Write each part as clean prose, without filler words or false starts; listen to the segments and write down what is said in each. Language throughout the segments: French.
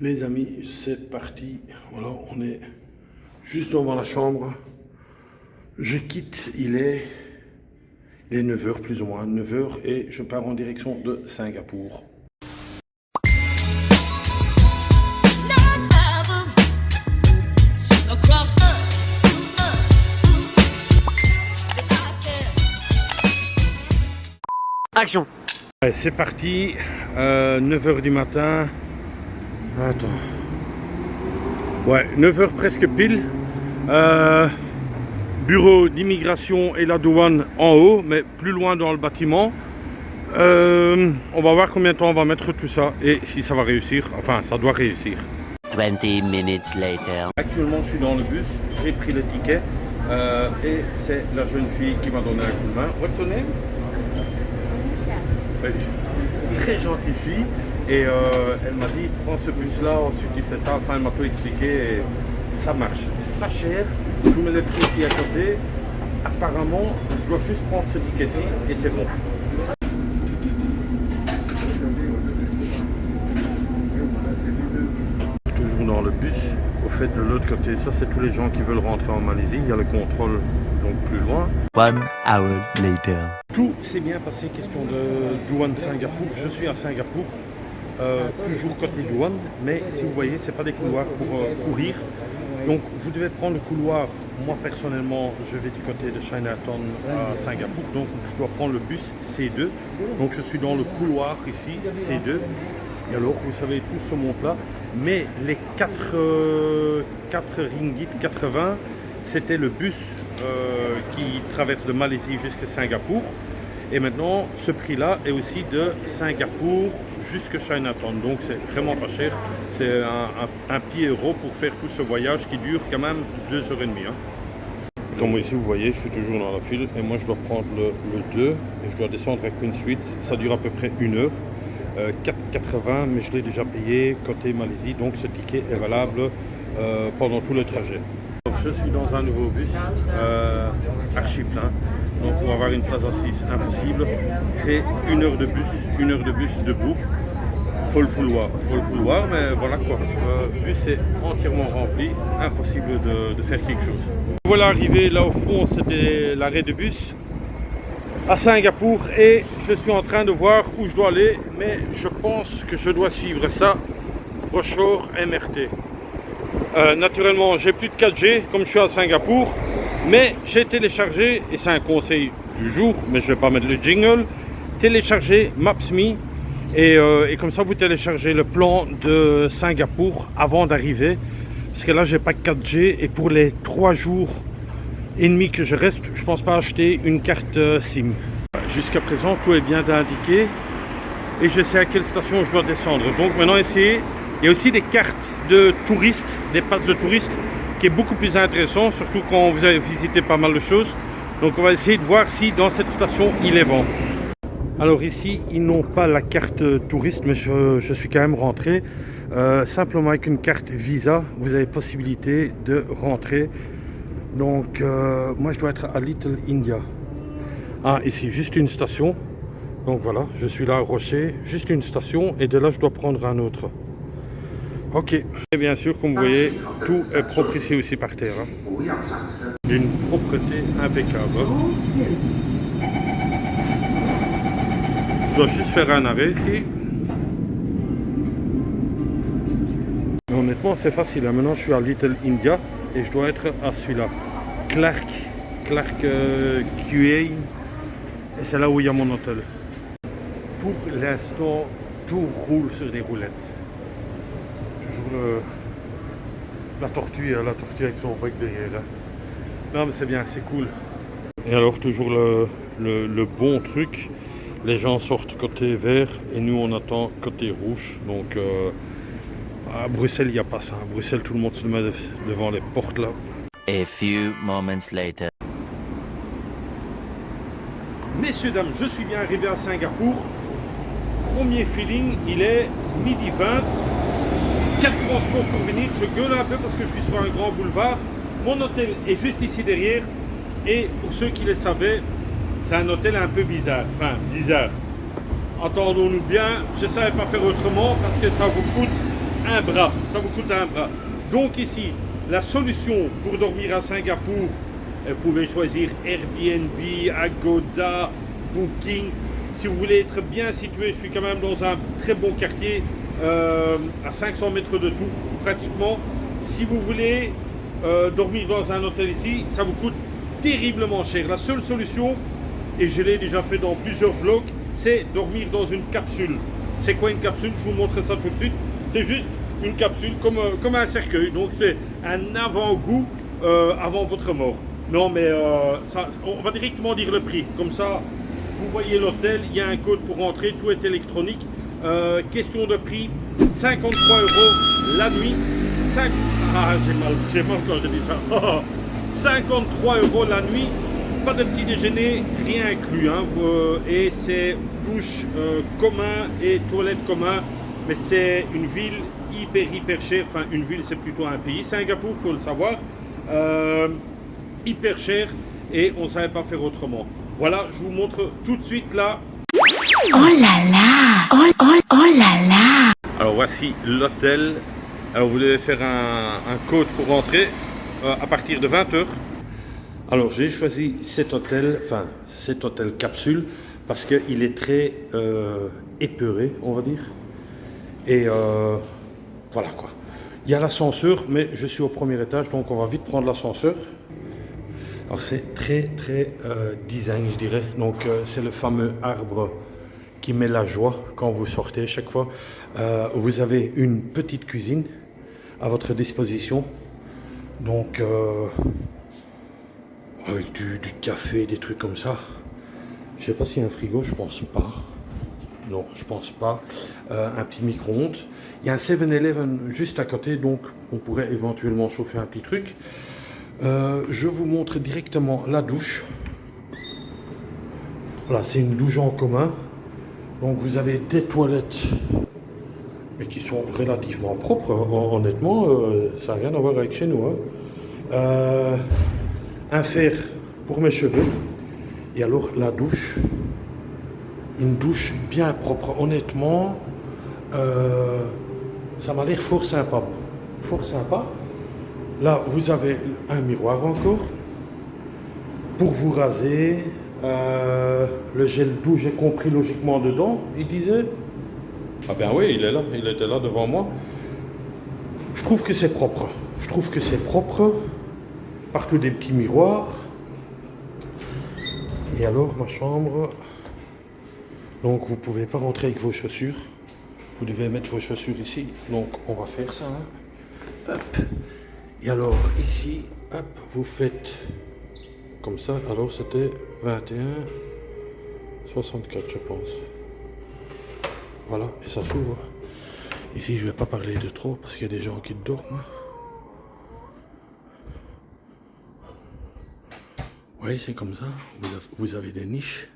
Les amis, c'est parti. Voilà, on est juste devant la chambre. Je quitte, il est 9 h plus ou moins, 9 h, et je pars en direction de Singapour. Action. Allez, c'est parti, 9 h du matin. Attends. Ouais, 9 h presque pile. Bureau d'immigration et la douane en haut, mais plus loin dans le bâtiment. On va voir combien de temps on va mettre tout ça et si ça va réussir. Enfin, ça doit réussir. 20 minutes later. Actuellement, je suis dans le bus, j'ai pris le ticket et c'est la jeune fille qui m'a donné un coup de main. What's your name? Très gentille fille. Et elle m'a dit, prends ce bus-là, ensuite tu fais ça. Enfin, elle m'a tout expliqué et ça marche. Pas cher, je vous mets le prix ici à côté. Apparemment, je dois juste prendre ce ticket-ci et c'est bon. Toujours dans le bus. Au fait, de l'autre côté, ça c'est tous les gens qui veulent rentrer en Malaisie. Il y a le contrôle donc plus loin. 1 hour later. Tout s'est bien passé, question de douane Singapour. Je suis à Singapour. Toujours côté douane, mais si vous voyez, c'est pas des couloirs pour courir. Donc vous devez prendre le couloir. Moi personnellement, je vais du côté de Chinatown à Singapour, donc je dois prendre le bus C2. Donc je suis dans le couloir ici, C2. Et alors, vous savez, tout se monte là. Mais les 4 ringgit 80, c'était le bus qui traverse de Malaisie jusqu'à Singapour. Et maintenant, ce prix-là est aussi de Singapour jusqu'à Chinatown. Donc c'est vraiment pas cher. C'est un petit euro pour faire tout ce voyage qui dure quand même 2 h 30. Hein. Comme ici vous voyez, je suis toujours dans la file et moi je dois prendre le 2 et je dois descendre à Queen Street. Ça dure à peu près 1 heure. 4,80, mais je l'ai déjà payé côté Malaisie. Donc ce ticket est valable pendant tout le trajet. Donc, je suis dans un nouveau bus archi plein. Donc pour avoir une place assise, impossible. C'est 1 heure de bus debout. Faut le vouloir, mais voilà quoi. Le bus est entièrement rempli, impossible de faire quelque chose. Voilà arrivé là au fond, c'était l'arrêt de bus à Singapour et je suis en train de voir où je dois aller, mais je pense que je dois suivre ça, Rochor MRT. Naturellement, j'ai plus de 4G comme je suis à Singapour. Mais j'ai téléchargé, et c'est un conseil du jour, mais je ne vais pas mettre le jingle, télécharger Maps.me et comme ça vous téléchargez le plan de Singapour avant d'arriver. Parce que là j'ai pas 4G et pour les 3 jours et demi que je reste, je pense pas acheter une carte SIM. Jusqu'à présent tout est bien indiqué et je sais à quelle station je dois descendre. Donc maintenant essayez, il y a aussi des cartes de touristes, des passes de touristes, qui est beaucoup plus intéressant, surtout quand vous avez visité pas mal de choses. Donc on va essayer de voir si dans cette station il est vent. Alors ici ils n'ont pas la carte touriste, mais je suis quand même rentré. Simplement avec une carte Visa, vous avez possibilité de rentrer. Donc moi je dois être à Little India. Ah ici juste une station. Donc voilà, je suis là à Rocher, juste une station et de là je dois prendre un autre. Ok, et bien sûr, comme vous voyez, tout est propre ici aussi par terre. Hein. D'une propreté impeccable. Je dois juste faire un arrêt ici. Mais honnêtement, c'est facile. Hein. Maintenant, je suis à Little India et je dois être à celui-là. Clark QA. Et c'est là où il y a mon hôtel. Pour l'instant, tout roule sur des roulettes. La tortue avec son bec derrière. Hein. Non mais c'est bien, c'est cool. Et alors toujours le bon truc, les gens sortent côté vert et nous on attend côté rouge. Donc à Bruxelles il n'y a pas ça. À Bruxelles tout le monde se met devant les portes là. A few moments later. Messieurs, dames, je suis bien arrivé à Singapour. Premier feeling, il est 12h20. 4 transports pour venir, je gueule un peu parce que je suis sur un grand boulevard. Mon hôtel est juste ici derrière et pour ceux qui le savaient, c'est un hôtel un peu bizarre, enfin bizarre. Entendons-nous bien, je ne savais pas faire autrement parce que ça vous coûte un bras. Ça vous coûte un bras. Donc ici, la solution pour dormir à Singapour, vous pouvez choisir Airbnb, Agoda, Booking. Si vous voulez être bien situé, je suis quand même dans un très bon quartier, à 500 mètres de tout, pratiquement. Si vous voulez dormir dans un hôtel ici, ça vous coûte terriblement cher. La seule solution, et je l'ai déjà fait dans plusieurs vlogs, c'est dormir dans une capsule. C'est quoi une capsule? Je vous montre ça tout de suite. C'est juste une capsule comme un cercueil. Donc c'est un avant-goût avant votre mort. Non mais ça, on va directement dire le prix. Comme ça, vous voyez l'hôtel, il y a un code pour rentrer, tout est électronique. Question de prix, 53 € la nuit. Ah, j'ai mal quand je dis ça. 53 € la nuit, pas de petit déjeuner, rien inclus. Hein. Et c'est douche commun et toilette commun. Mais c'est une ville hyper chère. Enfin, une ville, c'est plutôt un pays. Singapour, il faut le savoir. Hyper cher. Et on ne savait pas faire autrement. Voilà, je vous montre tout de suite là. Oh là là! Oh là là! Alors voici l'hôtel. Alors vous devez faire un code pour rentrer à partir de 20 h. Alors j'ai choisi cet hôtel capsule, parce qu'il est très épeuré, on va dire. Et voilà quoi. Il y a l'ascenseur, mais je suis au premier étage, donc on va vite prendre l'ascenseur. Alors c'est très design, je dirais. Donc c'est le fameux arbre qui met la joie quand vous sortez chaque fois. Vous avez une petite cuisine à votre disposition. Donc avec du café, des trucs comme ça. Je sais pas s'il y a un frigo, je pense pas. Non, je pense pas. Un petit micro-ondes. Il y a un 7-Eleven juste à côté, donc on pourrait éventuellement chauffer un petit truc. Je vous montre directement la douche. Voilà, c'est une douche en commun. Donc vous avez des toilettes, mais qui sont relativement propres. Honnêtement, ça n'a rien à voir avec chez nous. Hein. Un fer pour mes cheveux. Et alors la douche. Une douche bien propre. Honnêtement, ça m'a l'air fort sympa. Fort sympa. Là, vous avez un miroir encore pour vous raser. Le gel douche, j'ai compris logiquement dedans. Il disait. Ah ben oui, il est là. Il était là devant moi. Je trouve que c'est propre. Je trouve que c'est propre. Partout des petits miroirs. Et alors, ma chambre. Donc, vous ne pouvez pas rentrer avec vos chaussures. Vous devez mettre vos chaussures ici. Donc, on va faire ça. Hein. Hop. Et alors, ici, hop, vous faites comme ça. Alors, c'était 21,64, je pense. Voilà, et ça s'ouvre. Ici, je ne vais pas parler de trop parce qu'il y a des gens qui dorment. Oui, c'est comme ça. Vous avez des niches.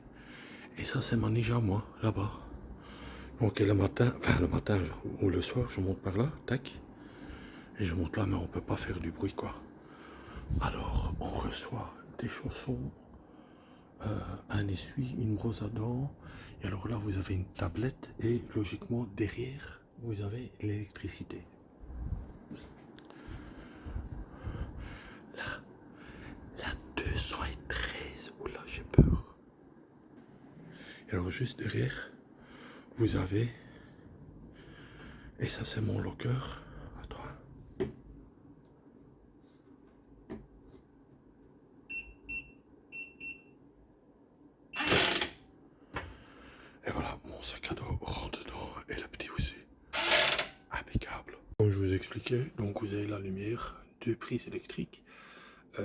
Et ça, c'est ma niche à moi, là-bas. Donc, le matin ou le soir, je monte par là, tac. Et je monte là, mais on ne peut pas faire du bruit, quoi. Alors, on reçoit des chaussons, un essuie, une brosse à dents. Et alors là, vous avez une tablette et logiquement, derrière, vous avez l'électricité. Là, la 213, oula, j'ai peur. Et alors, juste derrière, vous avez... Et ça, c'est mon locker. Et voilà, mon sac à dos rentre dedans et le petit aussi. Impeccable. Comme je vous expliquais, donc vous avez la lumière, 2 prises électriques, 2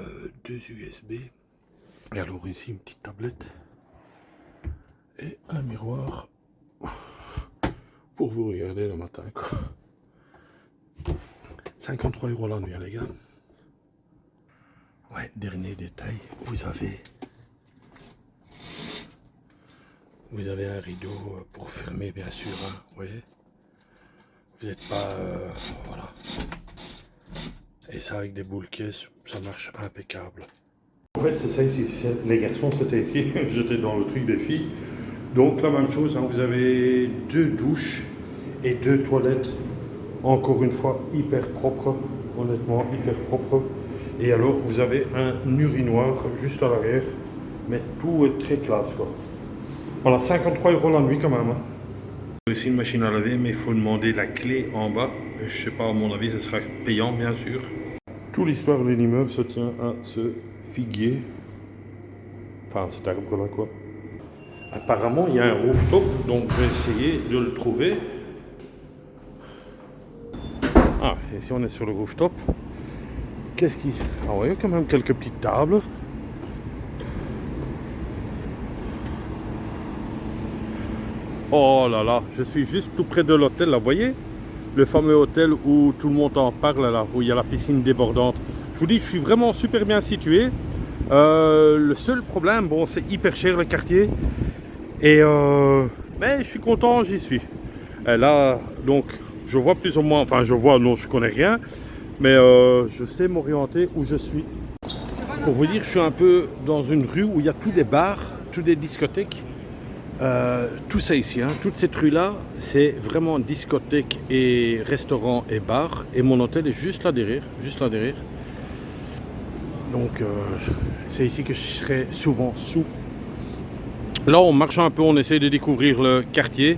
USB. Et alors ici une petite tablette et un miroir pour vous regarder le matin, quoi. 53 € la nuit, les gars. Ouais, dernier détail, vous avez un rideau pour fermer, bien sûr, hein, vous voyez. Vous n'êtes pas... voilà. Et ça, avec des boules caisses, ça marche impeccable. En fait, c'est ça ici. Les garçons, c'était ici. J'étais dans le truc des filles. Donc, la même chose, hein, vous avez 2 douches et 2 toilettes Encore une fois, hyper propre, honnêtement, hyper propre. Et alors, vous avez un urinoir juste à l'arrière, mais tout est très classe, quoi. Voilà, 53 € la nuit quand même. Ici une machine à laver, mais il faut demander la clé en bas. Je sais pas, à mon avis, ce sera payant, bien sûr. Toute l'histoire de l'immeuble se tient à ce figuier. Enfin, cet arbre-là, quoi. Apparemment, il y a un rooftop, donc je vais essayer de le trouver. Ah, ici on est sur le rooftop. Qu'est-ce qui... Ah ouais, il y a quand même quelques petites tables. Oh là là, je suis juste tout près de l'hôtel, là, vous voyez? Le fameux hôtel où tout le monde en parle, là, où il y a la piscine débordante. Je vous dis, je suis vraiment super bien situé. Le seul problème, bon, c'est hyper cher le quartier. Et mais je suis content, j'y suis. Et là, donc, je vois plus ou moins, enfin je vois, non, je connais rien. Mais je sais m'orienter où je suis. Pour vous dire, je suis un peu dans une rue où il y a tous des bars, tous des discothèques. Tout ça ici, hein, toute cette rue-là, c'est vraiment discothèque et restaurant et bar. Et mon hôtel est juste là derrière, Donc, c'est ici que je serai souvent sous. Là, on marche un peu, on essaie de découvrir le quartier.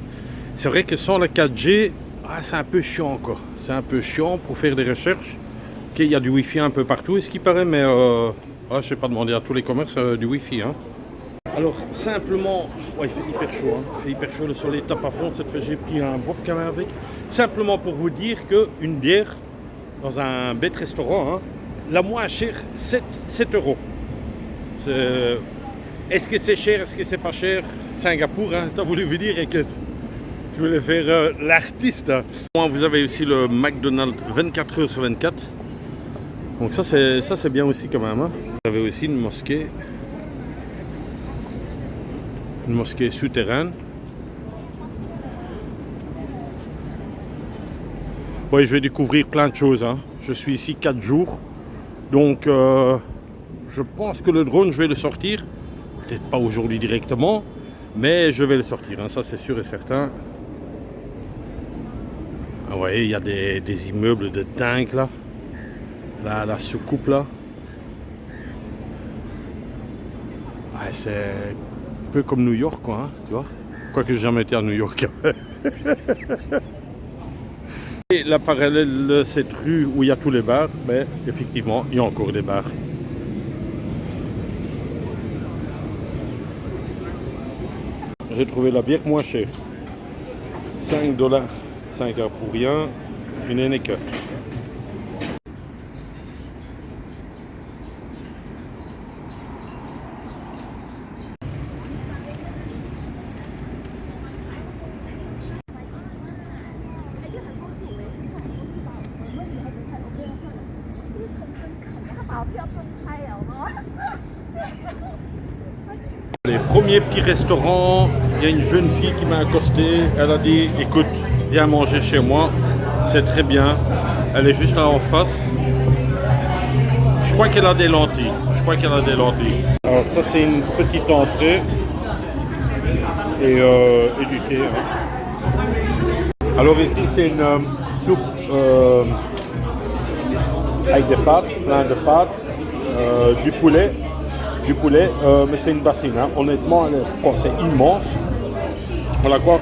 C'est vrai que sans la 4G, c'est un peu chiant, quoi. C'est un peu chiant pour faire des recherches. Ok, il y a du Wi-Fi un peu partout, ce qui paraît, mais je ne sais pas demander à tous les commerces du Wi-Fi. Hein. Alors, simplement, il fait hyper chaud. Hein. Il fait hyper chaud, le soleil tape à fond. Cette fois, j'ai pris un bob quand même avec. Simplement pour vous dire qu'une bière dans un bête restaurant, hein, la moins chère, 7 €. Est-ce que c'est cher, est-ce que c'est pas cher? Singapour, hein, t'as voulu vous dire et que tu voulais faire l'artiste. Hein. Vous avez aussi le McDonald's 24 h sur 24. Donc ça c'est bien aussi quand même. Hein. Vous avez aussi une mosquée souterraine. Oui, je vais découvrir plein de choses. Hein. Je suis ici 4 jours. Donc je pense que le drone, je vais le sortir. Peut-être pas aujourd'hui directement, mais je vais le sortir, hein, ça c'est sûr et certain. Ah, vous voyez, il y a des immeubles de dingue là. La soucoupe là. Ouais, c'est un peu comme New York, quoi, hein, tu vois. Quoique j'ai jamais été à New York. Et la parallèle de cette rue où il y a tous les bars, ben, effectivement, il y a encore des bars. J'ai trouvé la bière moins chère. 5 $, 5 € pour rien, une Heineken. Les premiers petits restaurants, il y a une jeune fille qui m'a accosté, elle a dit écoute, viens manger chez moi, c'est très bien, elle est juste là en face. Je crois qu'elle a des lentilles, Alors ça c'est une petite entrée et du thé. Hein. Alors ici c'est une soupe avec des pâtes, plein de pâtes, du poulet, mais c'est une bassine, hein. Honnêtement, c'est immense. Voilà quoi,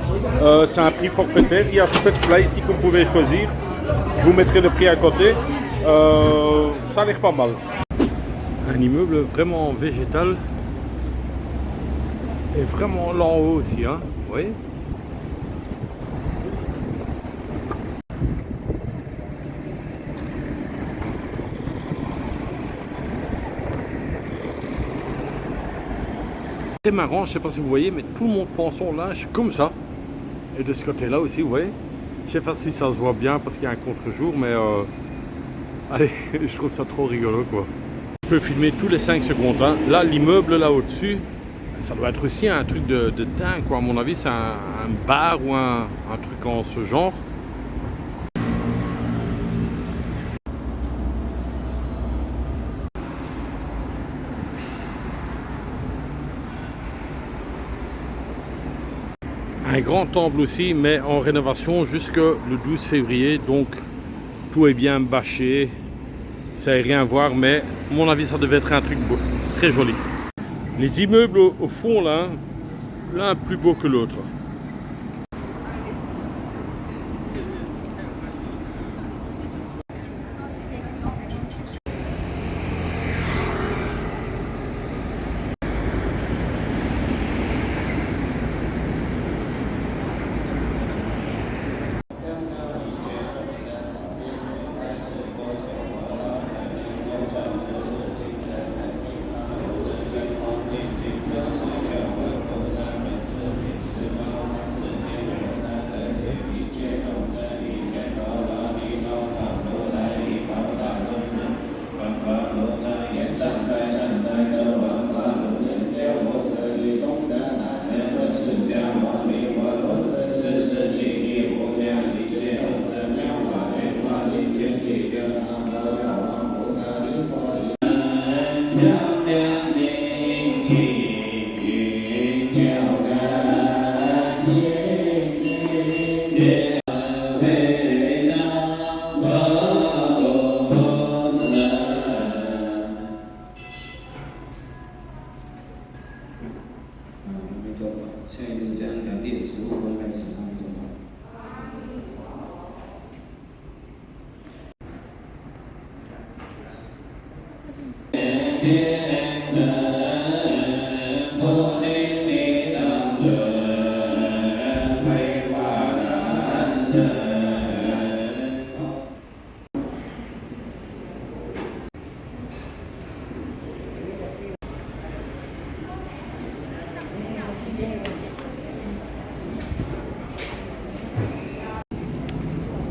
c'est un prix forfaitaire, il y a 7 plats ici que vous pouvez choisir. Je vous mettrai le prix à côté, ça a l'air pas mal. Un immeuble vraiment végétal et vraiment là en haut aussi, hein. Vous voyez ? C'est marrant, je ne sais pas si vous voyez, mais tout le monde prend son linge comme ça. Et de ce côté-là aussi, vous voyez. Je ne sais pas si ça se voit bien parce qu'il y a un contre-jour, mais allez, je trouve ça trop rigolo, quoi. Je peux filmer tous les 5 secondes. Hein. Là, l'immeuble là au-dessus, ça doit être aussi un truc de dingue, quoi. À mon avis, c'est un bar ou un truc en ce genre. Un grand temple aussi, mais en rénovation jusqu'au 12 février. Donc tout est bien bâché. Ça n'a rien à voir, mais à mon avis, ça devait être un truc beau, très joli. Les immeubles au fond, là, l'un plus beau que l'autre.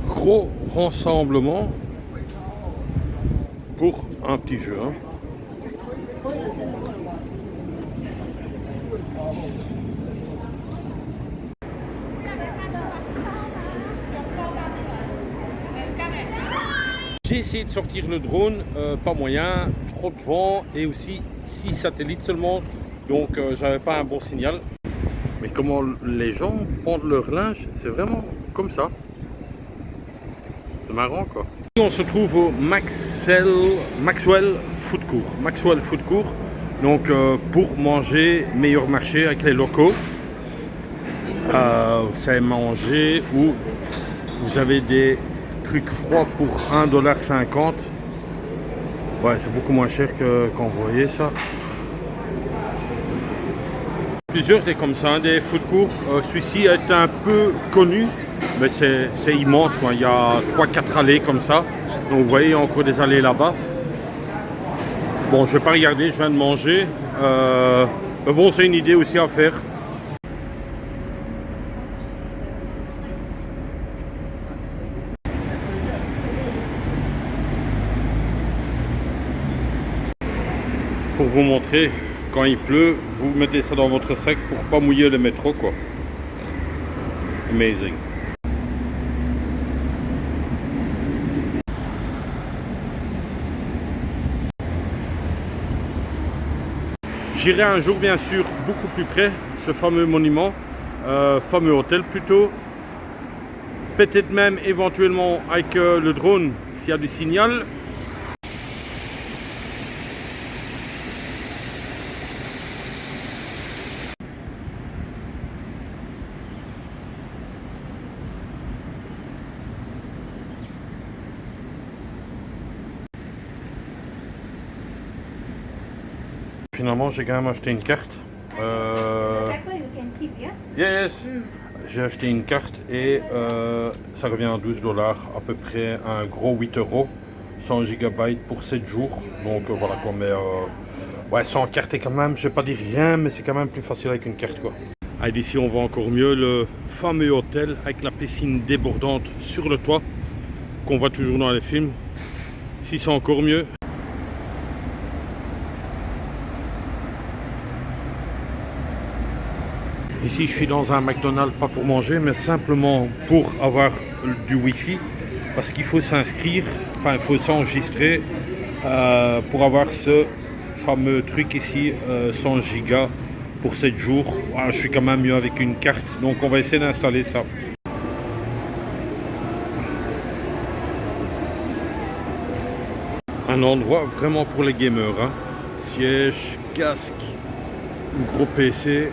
Gros rassemblement pour un petit jeu. Hein. J'ai essayé de sortir le drone, pas moyen, trop de vent et aussi 6 satellites seulement, donc j'avais pas un bon signal. Mais comment les gens pendent leur linge, c'est vraiment comme ça. C'est marrant quoi. On se trouve au Maxwell Food Court. Maxwell Food Court, donc pour manger meilleur marché avec les locaux. Vous savez manger ou vous avez des trucs froids pour 1,50 $. Ouais, c'est beaucoup moins cher que quand vous voyez ça. Plusieurs des comme ça, des food courts. Celui-ci est un peu connu, mais c'est immense. Quoi. Il y a 3-4 allées comme ça. Donc vous voyez, il y a encore des allées là-bas. Bon, je vais pas regarder, je viens de manger. Mais bon, c'est une idée aussi à faire. Pour vous montrer, quand il pleut, vous mettez ça dans votre sac pour pas mouiller le métro quoi. Amazing. J'irai un jour bien sûr beaucoup plus près, ce fameux monument, fameux hôtel plutôt. Peut-être même éventuellement avec le drone s'il y a du signal. Finalement, j'ai quand même acheté une carte. Yes. J'ai acheté une carte et ça revient à 12 $, à peu près un gros 8 €, 100 GB pour 7 jours. Donc voilà quoi, mais ouais, sans carte est quand même, je vais pas dire rien, mais c'est quand même plus facile avec une carte quoi. Ah, d'ici on voit encore mieux le fameux hôtel avec la piscine débordante sur le toit qu'on voit toujours dans les films. Ici c'est encore mieux. Ici, je suis dans un McDonald's, pas pour manger, mais simplement pour avoir du Wi-Fi. Parce qu'il faut s'inscrire, enfin, il faut s'enregistrer pour avoir ce fameux truc ici, 100 Go pour 7 jours. Je suis quand même mieux avec une carte, donc on va essayer d'installer ça. Un endroit vraiment pour les gamers, hein. Siège, casque, gros PC.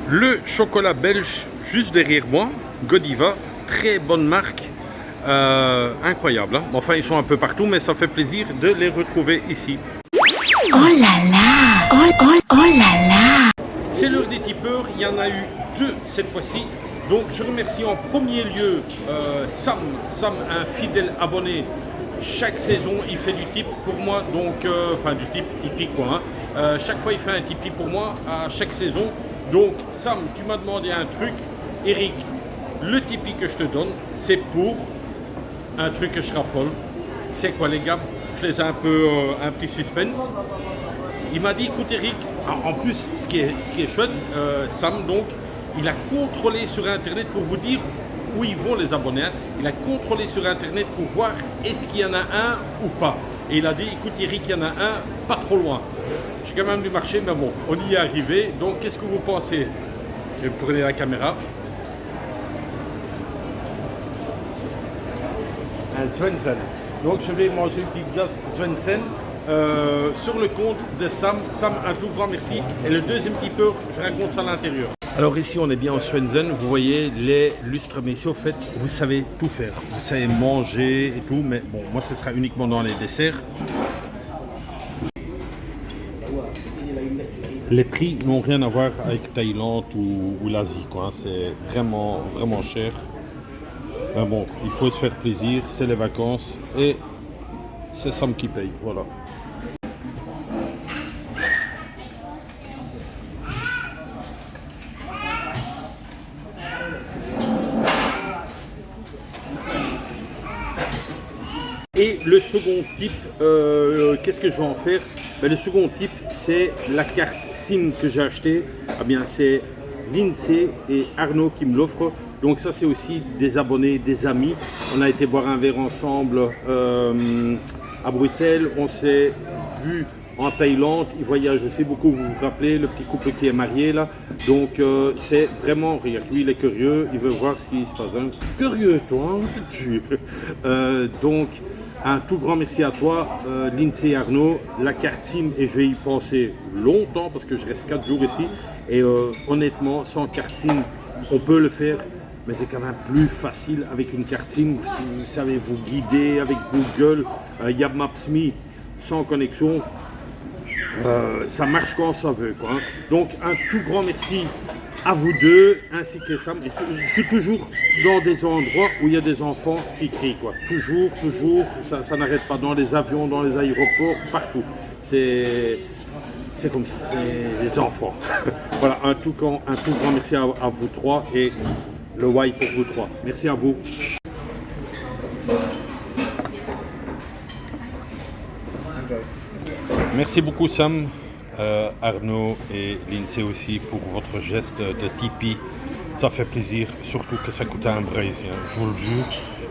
Le chocolat belge juste derrière moi, Godiva, très bonne marque, incroyable, hein. Enfin, ils sont un peu partout, mais ça fait plaisir de les retrouver ici. Oh là là, oh là là. C'est l'heure des tipeurs, il y en a eu 2 cette fois-ci. Donc je remercie en premier lieu Sam, un fidèle abonné. Chaque saison, il fait du tip pour moi, donc enfin du tip Tipeee quoi, hein. Chaque fois, il fait un Tipeee pour moi à chaque saison. Donc Sam, tu m'as demandé un truc. Eric, le Tipeee que je te donne, c'est pour un truc que je raffole. C'est quoi les gars? Je laisse un petit suspense. Il m'a dit, écoute Eric, en plus ce qui est chouette, Sam donc, il a contrôlé sur internet pour vous dire où ils vont les abonnés. Hein. Il a contrôlé sur internet pour voir est-ce qu'il y en a un ou pas. Et il a dit, écoute Eric, il y en a un pas trop loin. J'ai quand même dû marcher, mais bon, on y est arrivé. Donc qu'est-ce que vous pensez? Je vais tourner la caméra. Un Swensen. Donc je vais manger une petite glace Swensen sur le compte de Sam. Sam, un tout grand merci. Et le deuxième tipeur, je raconte ça à l'intérieur. Alors ici on est bien en Swensen, vous voyez les lustres, mais ici au fait vous savez tout faire. Vous savez manger et tout, mais bon moi ce sera uniquement dans les desserts. Les prix n'ont rien à voir avec Thaïlande ou l'Asie, quoi. C'est vraiment, vraiment cher. Mais bon, il faut se faire plaisir, c'est les vacances et c'est Sam qui paye, voilà. Et le second type, qu'est-ce que je vais en faire? Le second type, c'est la carte SIM que j'ai achetée. Ah bien, c'est Lindsay et Arnaud qui me l'offrent. Donc ça, c'est aussi des abonnés, des amis. On a été boire un verre ensemble à Bruxelles. On s'est vu en Thaïlande. Ils voyagent aussi beaucoup, vous vous rappelez, le petit couple qui est marié là. Donc c'est vraiment, regarde, lui il est curieux, il veut voir ce qui se passe. Hein. Curieux toi, hein. Donc un tout grand merci à toi, Lindsay et Arnaud. La carte SIM, et je vais y penser longtemps parce que je reste 4 jours ici. Et honnêtement, sans carte SIM, on peut le faire. Mais c'est quand même plus facile avec une carte SIM. Vous savez vous guider avec Google. Il y a Maps.me sans connexion. Ça marche quand ça veut, quoi, hein. Donc un tout grand merci à vous deux ainsi que Sam. Je suis toujours dans des endroits où il y a des enfants qui crient, quoi. Toujours, ça n'arrête pas, dans les avions, dans les aéroports, partout. C'est comme ça, c'est les enfants. Voilà, un tout grand merci à vous trois et le why pour vous trois. Merci à vous. Merci beaucoup Sam, Arnaud et Lindsay aussi pour votre geste de Tipeee. Ça fait plaisir, surtout que ça coûte un bras ici, hein, je vous le jure.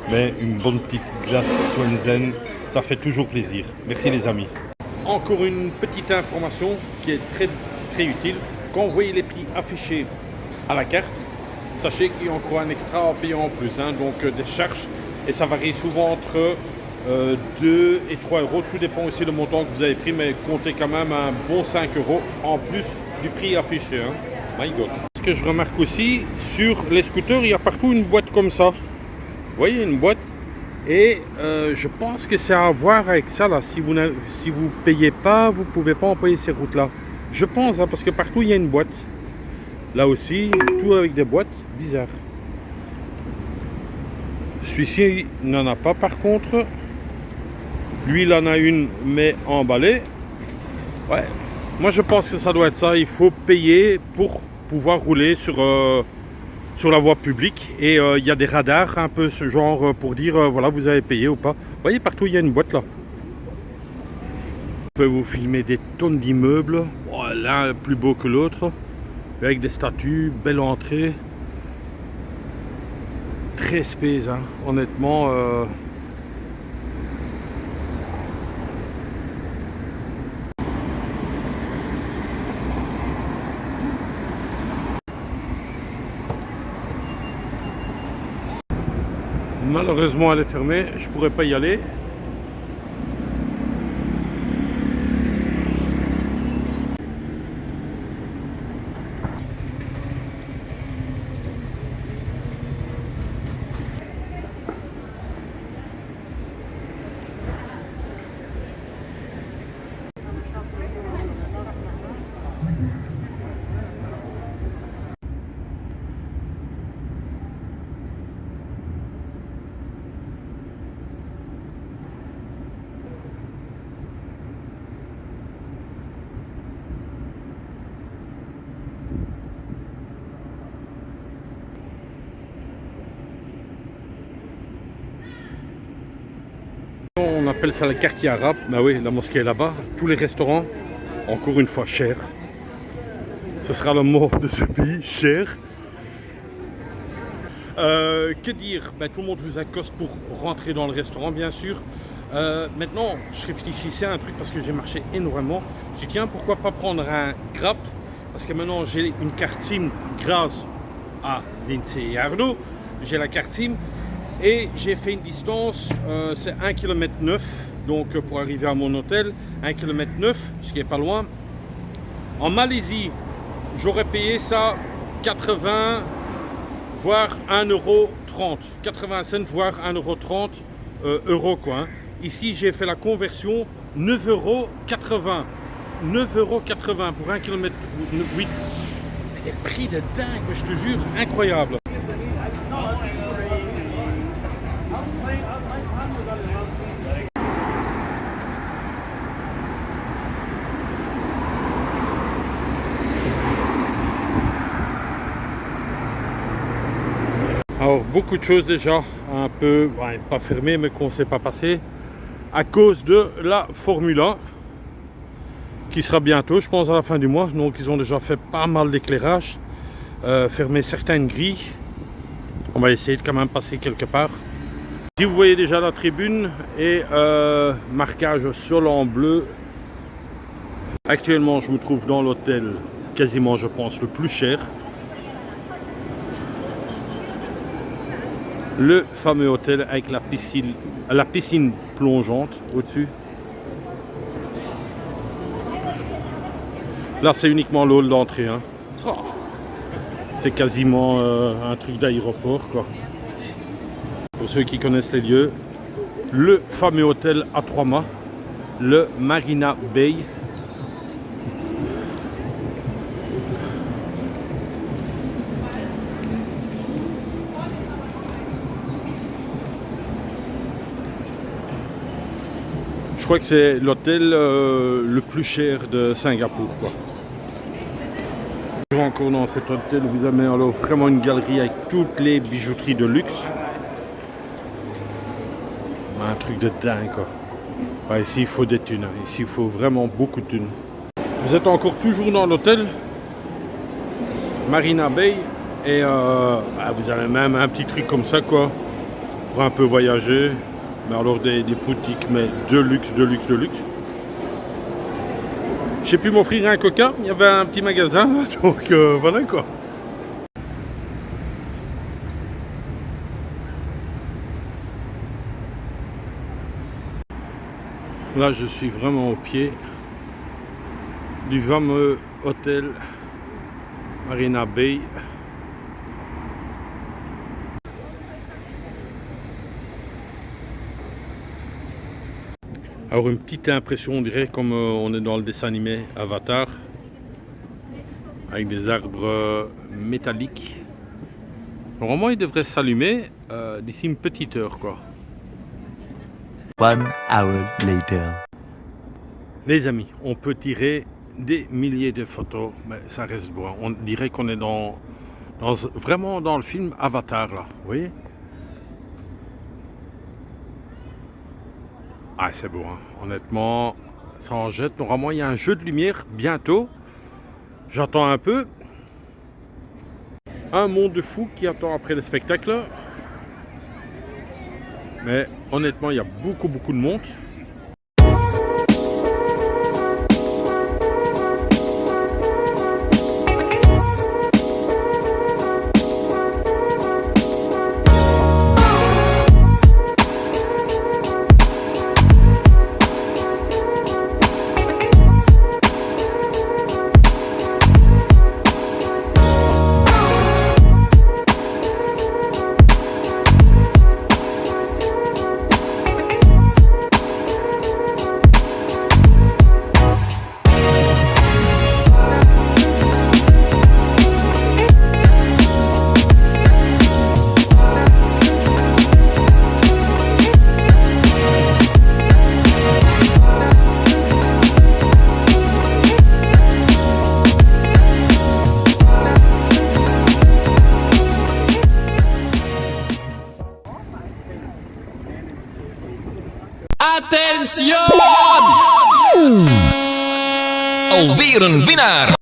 Mais une bonne petite glace Swensen, ça fait toujours plaisir. Merci les amis. Encore une petite information qui est très, très utile. Quand vous voyez les prix affichés à la carte, sachez qu'il y a encore un extra à payer en plus, hein, donc des charges. Et ça varie souvent entre 2 et 3 euros, tout dépend aussi du montant que vous avez pris, mais comptez quand même un bon 5 euros en plus du prix affiché. Hein. My God. Ce que je remarque aussi, sur les scooters, il y a partout une boîte comme ça. Vous voyez, une boîte. Et je pense que c'est à voir avec ça, là. Si vous ne payez pas, vous ne pouvez pas employer ces routes-là. Je pense, hein, parce que partout, il y a une boîte. Là aussi, tout avec des boîtes. Bizarre. Celui-ci n'en a pas, par contre. Lui, il en a une, mais emballée. Ouais. Moi, je pense que ça doit être ça. Il faut payer pour pouvoir rouler sur la voie publique. Et il y a des radars, un peu ce genre, pour dire, voilà, vous avez payé ou pas. Vous voyez, partout, il y a une boîte, là. Je peux vous filmer des tonnes d'immeubles. Oh, l'un plus beau que l'autre. Avec des statues, belle entrée. très space, hein. Honnêtement. Malheureusement, elle est fermée, je pourrais pas y aller. On appelle ça le quartier arabe. Ben oui, la mosquée est là-bas. Tous les restaurants, encore une fois, cher. Ce sera le mot de ce pays, cher. Que dire? Ben, tout le monde vous accoste pour rentrer dans le restaurant, bien sûr. Maintenant, je réfléchissais à un truc parce que j'ai marché énormément. Je dis, tiens, pourquoi pas prendre un Grab? Parce que maintenant, j'ai une carte SIM grâce à Lindsay et Arnaud. J'ai la carte SIM. Et j'ai fait une distance, c'est 1,9 km, donc pour arriver à mon hôtel, 1,9 km, ce qui est pas loin. En Malaisie, j'aurais payé ça 80, voire 1,30 €, 80 cents, voire 1,30 € quoi. Hein. Ici, j'ai fait la conversion, 9,80 €. 9,80 € pour 1,8 km. Les prix de dingue, je te jure, incroyable. Alors, beaucoup de choses déjà, un peu, ouais, pas fermées, mais qu'on ne sait pas passer, à cause de la Formule 1, qui sera bientôt, je pense, à la fin du mois. Donc, ils ont déjà fait pas mal d'éclairage, fermé certaines grilles. On va essayer de quand même passer quelque part. Si vous voyez déjà la tribune et marquage sol en bleu, actuellement, je me trouve dans l'hôtel quasiment, je pense, le plus cher. Le fameux hôtel avec la piscine plongeante au-dessus. Là, c'est uniquement le hall d'entrée. Hein. Oh, c'est quasiment un truc d'aéroport, quoi. Pour ceux qui connaissent les lieux, le fameux hôtel à 3 mâts, le Marina Bay. Je crois que c'est l'hôtel le plus cher de Singapour, quoi. Encore dans cet hôtel, vous avez alors vraiment une galerie avec toutes les bijouteries de luxe. Un truc de dingue, quoi. Ouais, ici, il faut des thunes. Hein. Ici, il faut vraiment beaucoup de thunes. Vous êtes encore toujours dans l'hôtel Marina Bay. Et vous avez même un petit truc comme ça, quoi. Pour un peu voyager. Mais alors des boutiques, mais de luxe, de luxe, de luxe. J'ai pu m'offrir un coca, il y avait un petit magasin, donc voilà quoi. Là, je suis vraiment au pied du fameux hôtel Marina Bay. Alors une petite impression, on dirait comme on est dans le dessin animé Avatar, avec des arbres métalliques. Normalement, il devrait s'allumer d'ici une petite heure, quoi. 1 hour later. Les amis, on peut tirer des milliers de photos, mais ça reste beau. On dirait qu'on est vraiment dans le film Avatar, là. Vous voyez? Ah, c'est beau, hein. Honnêtement, ça en jette. Normalement, il y a un jeu de lumière bientôt. J'attends un peu. Un monde de fous qui attend après le spectacle. Mais honnêtement, il y a beaucoup de monde. Attention! Alweer een winnaar!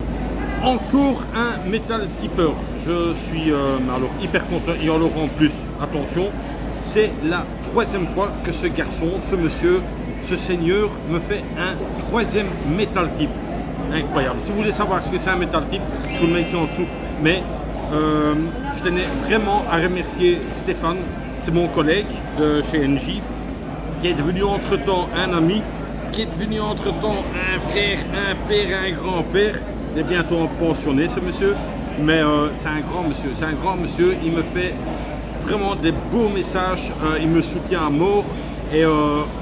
Encore un métal tipper. Je suis alors hyper content. Et alors en plus, attention, c'est la troisième fois que ce garçon, ce monsieur, ce seigneur me fait un troisième métal tip. Incroyable. Si vous voulez savoir ce que c'est un métal tip, je vous le mets ici en dessous. Mais je tenais vraiment à remercier Stéphane, c'est mon collègue de chez NJ, qui est devenu entre-temps un ami, qui est devenu entre-temps un frère, un père, un grand-père. Il est bientôt pensionné ce monsieur, mais c'est un grand monsieur, il me fait vraiment des beaux messages, il me soutient à mort et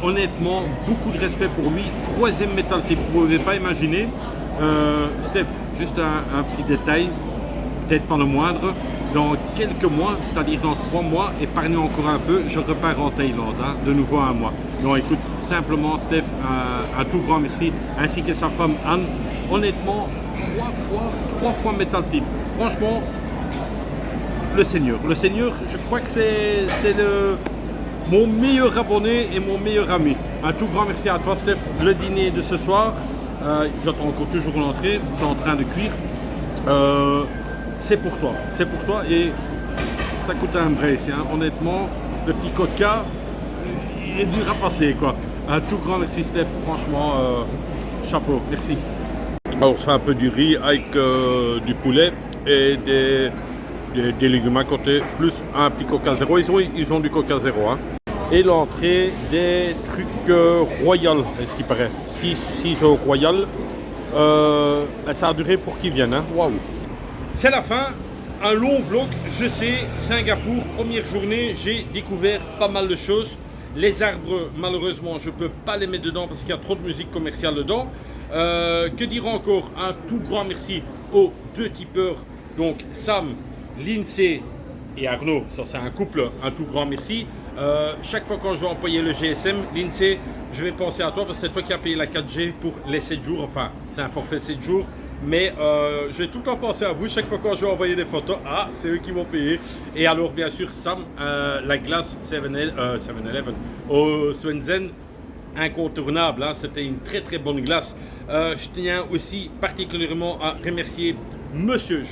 honnêtement, beaucoup de respect pour lui. Troisième métal tip, vous ne pouvez pas imaginer. Steph, juste un petit détail, peut-être pas le moindre. Dans quelques mois, c'est-à-dire dans 3 mois, épargnez encore un peu, je repars en Thaïlande, hein, de nouveau un mois. Donc écoute, simplement Steph, un tout grand merci, ainsi que sa femme Anne. Honnêtement, 3 fois métal tip. Franchement, le Seigneur, je crois que c'est mon meilleur abonné et mon meilleur ami. Un tout grand merci à toi Steph. Le dîner de ce soir, j'attends encore toujours l'entrée, c'est en train de cuire. C'est pour toi et ça coûte un bras ici, hein. Honnêtement, le petit coca, il est dur à passer quoi. Un tout grand merci Steph, franchement, chapeau, merci. Alors c'est un peu du riz avec du poulet et des légumes à côté, plus un petit coca zéro, ils ont du coca zéro. Hein. Et l'entrée des trucs royal, est-ce qu'il paraît, 6 royal, ça a duré pour qu'ils viennent, hein. Waouh. C'est la fin, un long vlog, je sais, Singapour, première journée, j'ai découvert pas mal de choses. Les arbres, malheureusement, je ne peux pas les mettre dedans parce qu'il y a trop de musique commerciale dedans. Que dire encore? Un tout grand merci aux 2 tipeurs, donc Sam, Lindsay et Arnaud, ça c'est un couple, un tout grand merci. Chaque fois quand je vais employer le GSM, Lindsay, je vais penser à toi parce que c'est toi qui as payé la 4G pour les 7 jours, enfin c'est un forfait 7 jours. Mais je vais tout le temps penser à vous, chaque fois quand je vais envoyer des photos, ah, c'est eux qui m'ont payé. Et alors, bien sûr, Sam, la glace 7-Eleven au Swensen, incontournable, hein, c'était une très bonne glace. Je tiens aussi particulièrement à remercier monsieur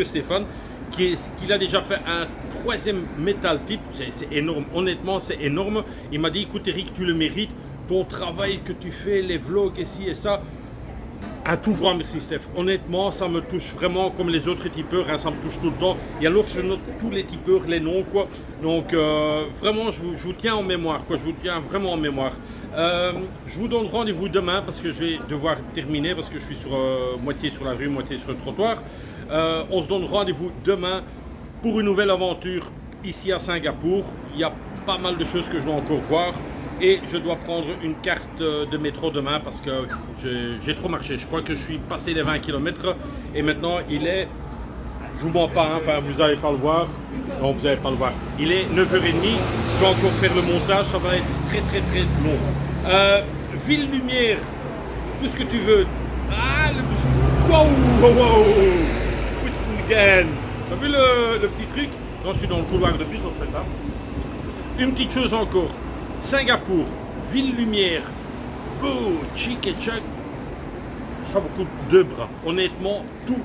Stéphane, qui a déjà fait un 3e métal tip, c'est énorme, honnêtement, c'est énorme. Il m'a dit, écoute Eric, tu le mérites, ton travail que tu fais, les vlogs ici et ça. Un tout grand merci Steph, honnêtement ça me touche vraiment comme les autres tipeurs, hein, ça me touche tout le temps. Et alors je note tous les tipeurs, les noms quoi. Donc vraiment je vous tiens en mémoire quoi, je vous tiens vraiment en mémoire. Je vous donne rendez-vous demain parce que je vais devoir terminer parce que je suis sur moitié sur la rue, moitié sur le trottoir. On se donne rendez-vous demain pour une nouvelle aventure ici à Singapour. Il y a pas mal de choses que je dois encore voir. Et je dois prendre une carte de métro demain parce que j'ai trop marché. Je crois que je suis passé les 20 km et maintenant il est, je vous mens pas, hein, enfin vous n'allez pas le voir. Non, vous n'allez pas le voir. Il est 9h30, je dois encore faire le montage, ça va être très long. Ville Lumière, tout ce que tu veux. Ah, wow. T'as vu le petit truc? Non, je suis dans le couloir de bus en fait. Hein. Une petite chose encore. Singapour, Ville Lumière, beau, chic et chuck, ça vous coûte 2 bras. Honnêtement, tout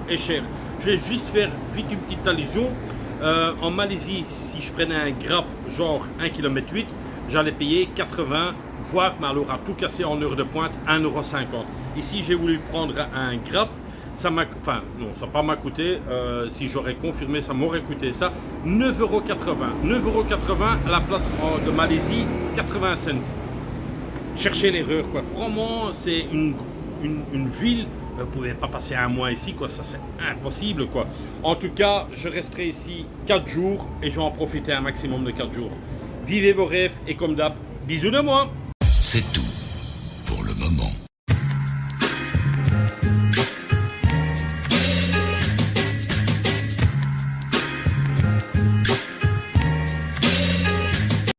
est cher. Je vais juste faire vite une petite allusion. En Malaisie, si je prenais un Grab genre 1,8 km, j'allais payer 80, voire, mais alors à tout casser en heure de pointe, 1,50 €. Ici, j'ai voulu prendre un Grab. Ça m'a, enfin non, ça pas m'a coûté, si j'aurais confirmé, ça m'aurait coûté ça, 9,80 €. 9,80 € à la place de Malaisie, 80 cents. Cherchez l'erreur, quoi. Vraiment, c'est une ville, vous ne pouvez pas passer un mois ici, quoi. Ça, c'est impossible, quoi. En tout cas, je resterai ici 4 jours et je vais en profiter un maximum de 4 jours. Vivez vos rêves et comme d'hab, bisous de moi. C'est tout.